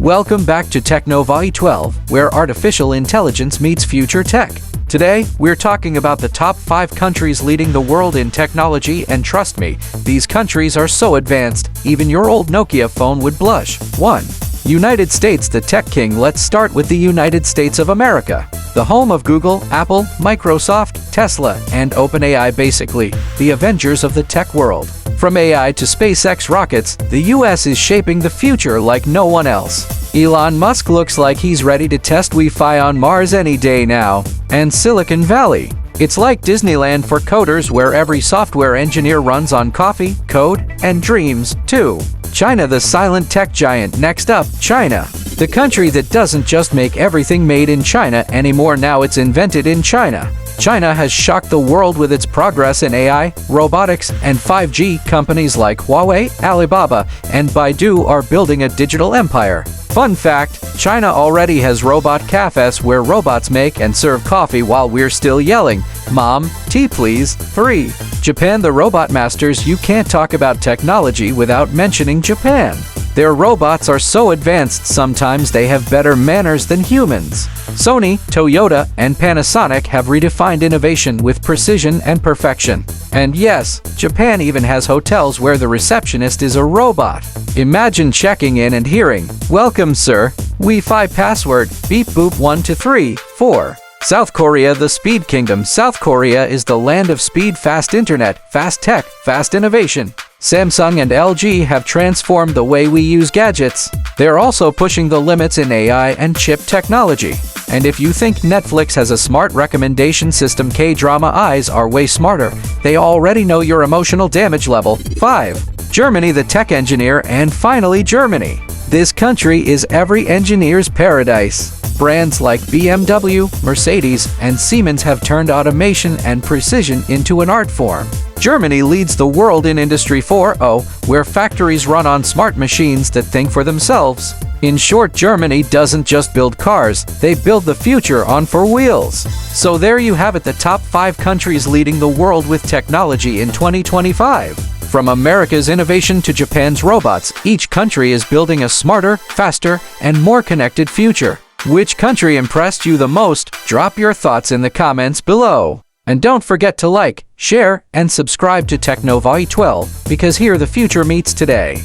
Welcome back to Technovae 12, where artificial intelligence meets future tech. Today, we're talking about the top 5 countries leading the world in technology, and trust me, these countries are so advanced, even your old Nokia phone would blush. 1. United States, the tech king. Let's start with the United States of America. The home of Google, Apple, Microsoft, Tesla, and OpenAI, basically, the Avengers of the tech world. From AI to SpaceX rockets, the US is shaping the future like no one else. Elon Musk looks like he's ready to test Wi-Fi on Mars any day now. And Silicon Valley. It's like Disneyland for coders, where every software engineer runs on coffee, code, and dreams. 2. China, the silent tech giant. Next up, China. The country that doesn't just make everything made in China anymore, now it's invented in China. China has shocked the world with its progress in AI, robotics, and 5G. Companies like Huawei, Alibaba, and Baidu are building a digital empire. Fun fact, China already has robot cafes where robots make and serve coffee while we're still yelling, "Mom, tea please." 3. Japan, the robot masters. You can't talk about technology without mentioning Japan. Their robots are so advanced sometimes they have better manners than humans. Sony, Toyota, and Panasonic have redefined innovation with precision and perfection. And yes, Japan even has hotels where the receptionist is a robot. Imagine checking in and hearing, "Welcome, sir. Wi-Fi password, beep boop 1 to 3, 4. South Korea, the speed kingdom. South Korea is the land of speed, fast internet, fast tech, fast innovation. Samsung and LG have transformed the way we use gadgets. They're also pushing the limits in AI and chip technology. And if you think Netflix has a smart recommendation system, K-drama eyes are way smarter. They already know your emotional damage level. 5. Germany, the tech engineer. And finally, Germany. This country is every engineer's paradise. Brands like BMW, Mercedes, and Siemens have turned automation and precision into an art form. Germany leads the world in Industry 4.0, where factories run on smart machines that think for themselves. In short, Germany doesn't just build cars, they build the future on 4 wheels. So there you have it, the top 5 countries leading the world with technology in 2025. From America's innovation to Japan's robots, each country is building a smarter, faster, and more connected future. Which country impressed you the most? Drop your thoughts in the comments below. And don't forget to like, share, and subscribe to Technovae 12, because here the future meets today.